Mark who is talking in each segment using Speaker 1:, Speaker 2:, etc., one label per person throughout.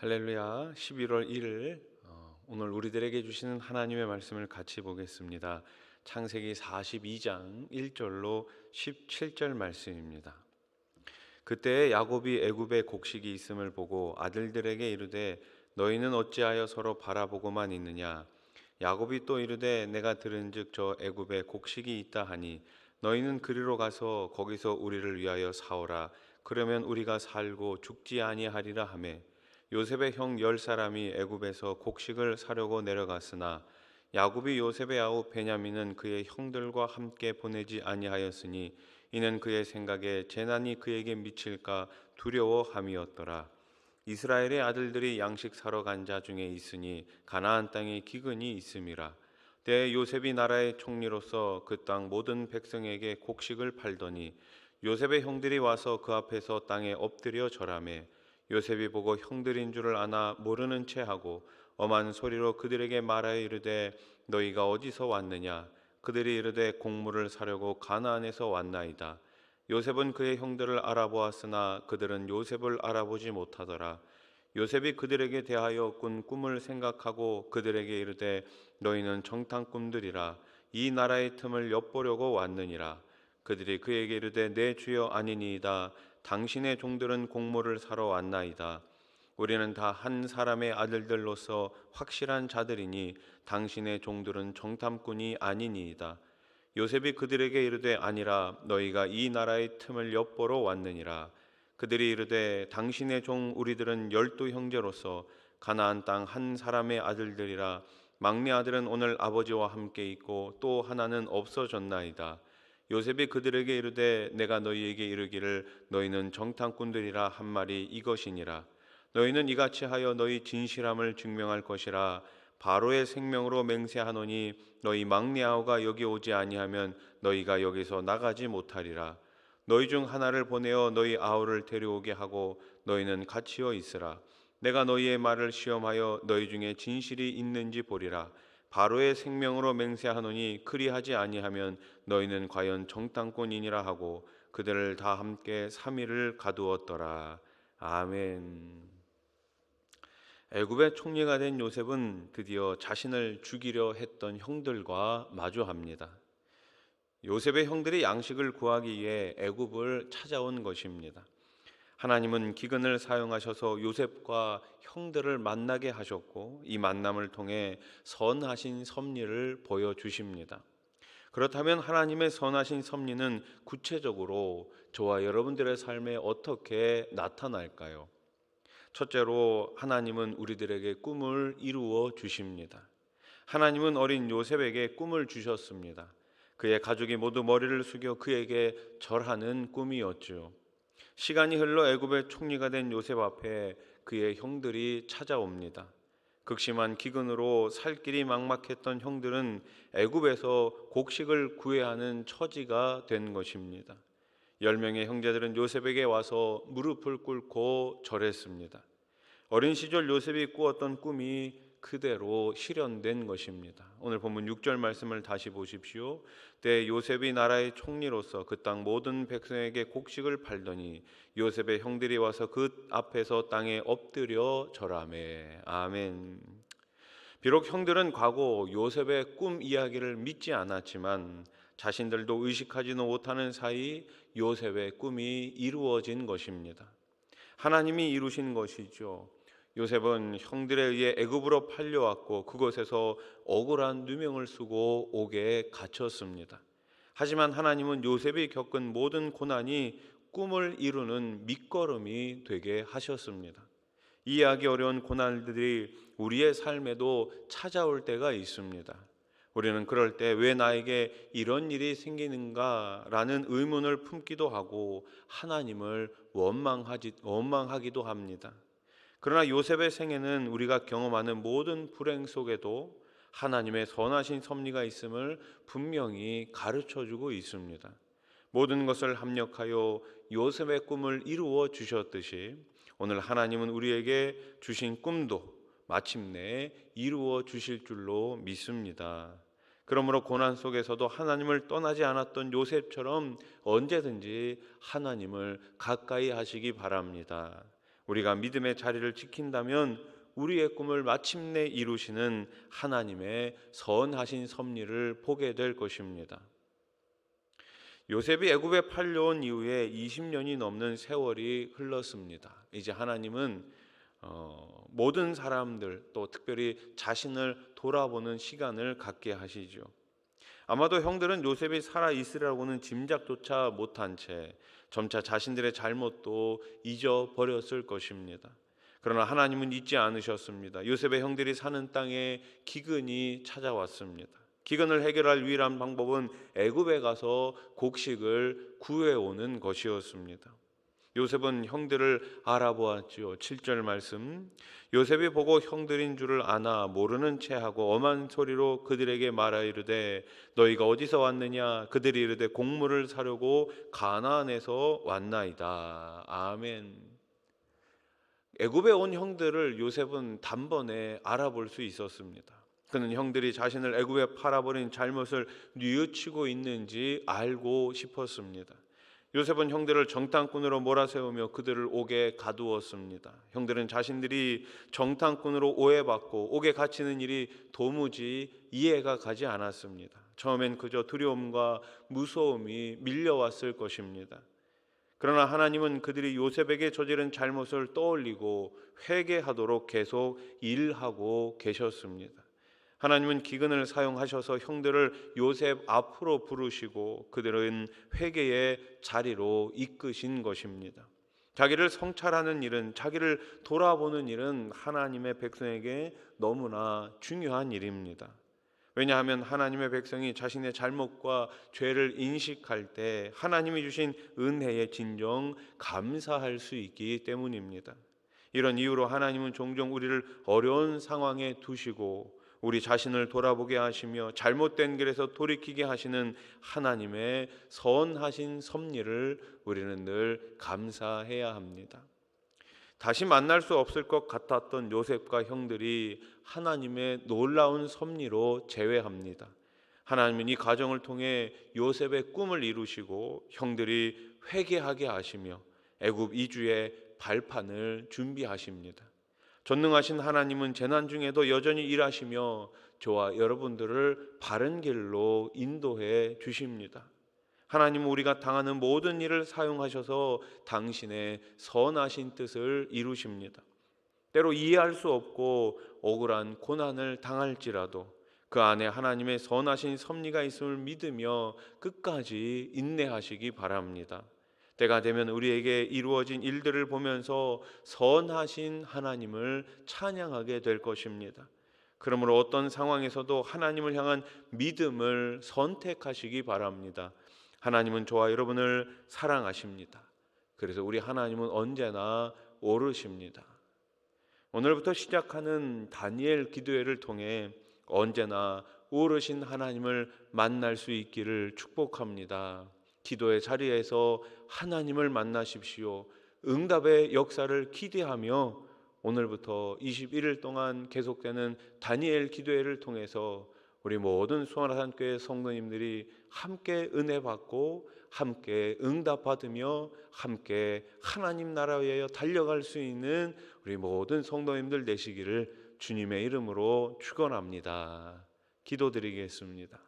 Speaker 1: 할렐루야. 11월 1일 오늘 우리들에게 주시는 하나님의 말씀을 같이 보겠습니다. 창세기 42장 1절로 17절 말씀입니다. 그때 야곱이 애굽에 곡식이 있음을 보고 아들들에게 이르되 너희는 어찌하여 서로 바라보고만 있느냐. 야곱이 또 이르되 내가 들은즉 저 애굽에 곡식이 있다 하니 너희는 그리로 가서 거기서 우리를 위하여 사오라. 그러면 우리가 살고 죽지 아니하리라 하매 요셉의 형 10사람이 애굽에서 곡식을 사려고 내려갔으나 야곱이 요셉의 아우 베냐민은 그의 형들과 함께 보내지 아니하였으니 이는 그의 생각에 재난이 그에게 미칠까 두려워함이었더라. 이스라엘의 아들들이 양식 사러 간 자 중에 있으니 가나안 땅에 기근이 있음이라. 때 요셉이 나라의 총리로서 그 땅 모든 백성에게 곡식을 팔더니 요셉의 형들이 와서 그 앞에서 땅에 엎드려 절하매 요셉이 보고 형들인 줄을 아나 모르는 체하고 엄한 소리로 그들에게 말하여 이르되 너희가 어디서 왔느냐. 그들이 이르되 곡물을 사려고 가나안에서 왔나이다. 요셉은 그의 형들을 알아보았으나 그들은 요셉을 알아보지 못하더라. 요셉이 그들에게 대하여 꾼 꿈을 생각하고 그들에게 이르되 너희는 정탐 꿈들이라. 이 나라의 틈을 엿보려고 왔느니라. 그들이 그에게 이르되 내 주여 아니니이다. 당신의 종들은 곡물을 사러 왔나이다. 우리는 다 한 사람의 아들들로서 확실한 자들이니 당신의 종들은 정탐꾼이 아니니이다. 요셉이 그들에게 이르되 아니라 너희가 이 나라의 틈을 엿보러 왔느니라. 그들이 이르되 당신의 종 우리들은 12형제로서 가나안 땅 한 사람의 아들들이라. 막내 아들은 오늘 아버지와 함께 있고 또 하나는 없어졌나이다. 요셉이 그들에게 이르되 내가 너희에게 이르기를 너희는 정탐꾼들이라 한 말이 이것이니라. 너희는 이같이 하여 너희 진실함을 증명할 것이라. 바로의 생명으로 맹세하노니 너희 막내 아우가 여기 오지 아니하면 너희가 여기서 나가지 못하리라. 너희 중 하나를 보내어 너희 아우를 데려오게 하고 너희는 같이어 있으라. 내가 너희의 말을 시험하여 너희 중에 진실이 있는지 보리라. 바로의 생명으로 맹세하노니 그리하지 아니하면 너희는 과연 정탐꾼이니라 하고 그들을 다 함께 3일을 가두었더라. 아멘. 애굽의 총리가 된 요셉은 드디어 자신을 죽이려 했던 형들과 마주합니다. 요셉의 형들이 양식을 구하기 위해 애굽을 찾아온 것입니다. 하나님은 기근을 사용하셔서 요셉과 형들을 만나게 하셨고 이 만남을 통해 선하신 섭리를 보여주십니다. 그렇다면 하나님의 선하신 섭리는 구체적으로 저와 여러분들의 삶에 어떻게 나타날까요? 첫째로 하나님은 우리들에게 꿈을 이루어 주십니다. 하나님은 어린 요셉에게 꿈을 주셨습니다. 그의 가족이 모두 머리를 숙여 그에게 절하는 꿈이었죠. 시간이 흘러 애굽의 총리가 된 요셉 앞에 그의 형들이 찾아옵니다. 극심한 기근으로 살 길이 막막했던 형들은 애굽에서 곡식을 구해야 하는 처지가 된 것입니다. 10명의 형제들은 요셉에게 와서 무릎을 꿇고 절했습니다. 어린 시절 요셉이 꾸었던 꿈이 그대로 실현된 것입니다. 오늘 본문 6절 말씀을 다시 보십시오. 때 요셉이 나라의 총리로서 그 땅 모든 백성에게 곡식을 팔더니 요셉의 형들이 와서 그 앞에서 땅에 엎드려 절하매. 아멘. 비록 형들은 과거 요셉의 꿈 이야기를 믿지 않았지만 자신들도 의식하지는 못하는 사이 요셉의 꿈이 이루어진 것입니다. 하나님이 이루신 것이죠. 요셉은 형들에 의해 애굽으로 팔려왔고 그곳에서 억울한 누명을 쓰고 옥에 갇혔습니다. 하지만 하나님은 요셉이 겪은 모든 고난이 꿈을 이루는 밑거름이 되게 하셨습니다. 이해하기 어려운 고난들이 우리의 삶에도 찾아올 때가 있습니다. 우리는 그럴 때 왜 나에게 이런 일이 생기는가라는 의문을 품기도 하고 하나님을 원망하기도 합니다. 그러나 요셉의 생애는 우리가 경험하는 모든 불행 속에도 하나님의 선하신 섭리가 있음을 분명히 가르쳐주고 있습니다. 모든 것을 합력하여 요셉의 꿈을 이루어 주셨듯이 오늘 하나님은 우리에게 주신 꿈도 마침내 이루어 주실 줄로 믿습니다. 그러므로 고난 속에서도 하나님을 떠나지 않았던 요셉처럼 언제든지 하나님을 가까이 하시기 바랍니다. 우리가 믿음의 자리를 지킨다면 우리의 꿈을 마침내 이루시는 하나님의 선하신 섭리를 보게 될 것입니다. 요셉이 애굽에 팔려온 이후에 20년이 넘는 세월이 흘렀습니다. 이제 하나님은 모든 사람들, 또 특별히 자신을 돌아보는 시간을 갖게 하시죠. 아마도 형들은 요셉이 살아 있으라고는 짐작조차 못한 채 점차 자신들의 잘못도 잊어버렸을 것입니다. 그러나 하나님은 잊지 않으셨습니다. 요셉의 형들이 사는 땅에 기근이 찾아왔습니다. 기근을 해결할 유일한 방법은 애굽에 가서 곡식을 구해오는 것이었습니다. 요셉은 형들을 알아보았지요. 7절 말씀, 요셉이 보고 형들인 줄을 아나 모르는 체하고 엄한 소리로 그들에게 말하 이르되 너희가 어디서 왔느냐. 그들이 이르되 곡물을 사려고 가나안에서 왔나이다. 아멘. 애굽에 온 형들을 요셉은 단번에 알아볼 수 있었습니다. 그는 형들이 자신을 애굽에 팔아버린 잘못을 뉘우치고 있는지 알고 싶었습니다. 요셉은 형들을 정탐꾼으로 몰아세우며 그들을 옥에 가두었습니다. 형들은 자신들이 정탐꾼으로 오해받고 옥에 갇히는 일이 도무지 이해가 가지 않았습니다. 처음엔 그저 두려움과 무서움이 밀려왔을 것입니다. 그러나 하나님은 그들이 요셉에게 저지른 잘못을 떠올리고 회개하도록 계속 일하고 계셨습니다. 하나님은 기근을 사용하셔서 형들을 요셉 앞으로 부르시고 그들은 회개의 자리로 이끄신 것입니다. 자기를 성찰하는 일은, 자기를 돌아보는 일은 하나님의 백성에게 너무나 중요한 일입니다. 왜냐하면 하나님의 백성이 자신의 잘못과 죄를 인식할 때 하나님이 주신 은혜에 진정 감사할 수 있기 때문입니다. 이런 이유로 하나님은 종종 우리를 어려운 상황에 두시고 우리 자신을 돌아보게 하시며 잘못된 길에서 돌이키게 하시는 하나님의 선하신 섭리를 우리는 늘 감사해야 합니다. 다시 만날 수 없을 것 같았던 요셉과 형들이 하나님의 놀라운 섭리로 재회합니다. 하나님은 이 과정을 통해 요셉의 꿈을 이루시고 형들이 회개하게 하시며 애굽 이주의 발판을 준비하십니다. 전능하신 하나님은 재난 중에도 여전히 일하시며 저와 여러분들을 바른 길로 인도해 주십니다. 하나님은 우리가 당하는 모든 일을 사용하셔서 당신의 선하신 뜻을 이루십니다. 때로 이해할 수 없고 억울한 고난을 당할지라도 그 안에 하나님의 선하신 섭리가 있음을 믿으며 끝까지 인내하시기 바랍니다. 때가 되면 우리에게 이루어진 일들을 보면서 선하신 하나님을 찬양하게 될 것입니다. 그러므로 어떤 상황에서도 하나님을 향한 믿음을 선택하시기 바랍니다. 하나님은 저와 여러분을 사랑하십니다. 그래서 우리 하나님은 언제나 오르십니다. 오늘부터 시작하는 다니엘 기도회를 통해 언제나 오르신 하나님을 만날 수 있기를 축복합니다. 기도의 자리에서 하나님을 만나십시오. 응답의 역사를 기대하며 오늘부터 21일 동안 계속되는 다니엘 기도회를 통해서 우리 모든 수원하산교회 성도님들이 함께 은혜 받고 함께 응답 받으며 함께 하나님 나라 위하여 달려갈 수 있는 우리 모든 성도님들 되시기를 주님의 이름으로 축원합니다. 기도드리겠습니다.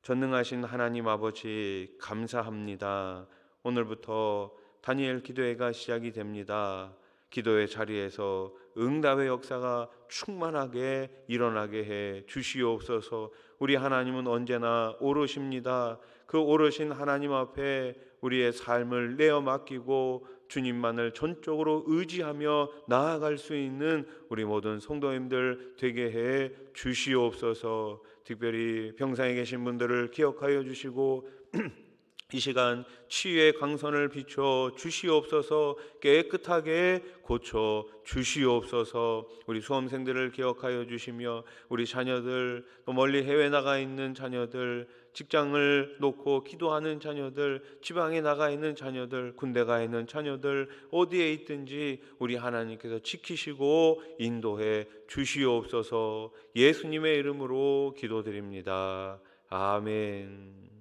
Speaker 1: 전능하신 하나님 아버지 감사합니다. 오늘부터 다니엘 기도회가 시작이 됩니다. 기도의 자리에서 응답의 역사가 충만하게 일어나게 해 주시옵소서. 우리 하나님은 언제나 오르십니다. 그 오르신 하나님 앞에 우리의 삶을 내어 맡기고 주님만을 전적으로 의지하며 나아갈 수 있는 우리 모든 성도님들 되게 해 주시옵소서. 특별히 병상에 계신 분들을 기억하여 주시고 이 시간 치유의 강선을 비춰 주시옵소서. 깨끗하게 고쳐 주시옵소서. 우리 수험생들을 기억하여 주시며 우리 자녀들, 또 멀리 해외 나가 있는 자녀들, 직장을 놓고 기도하는 자녀들, 지방에 나가 있는 자녀들, 군대 가 있는 자녀들, 어디에 있든지 우리 하나님께서 지키시고 인도해 주시옵소서. 예수님의 이름으로 기도드립니다. 아멘.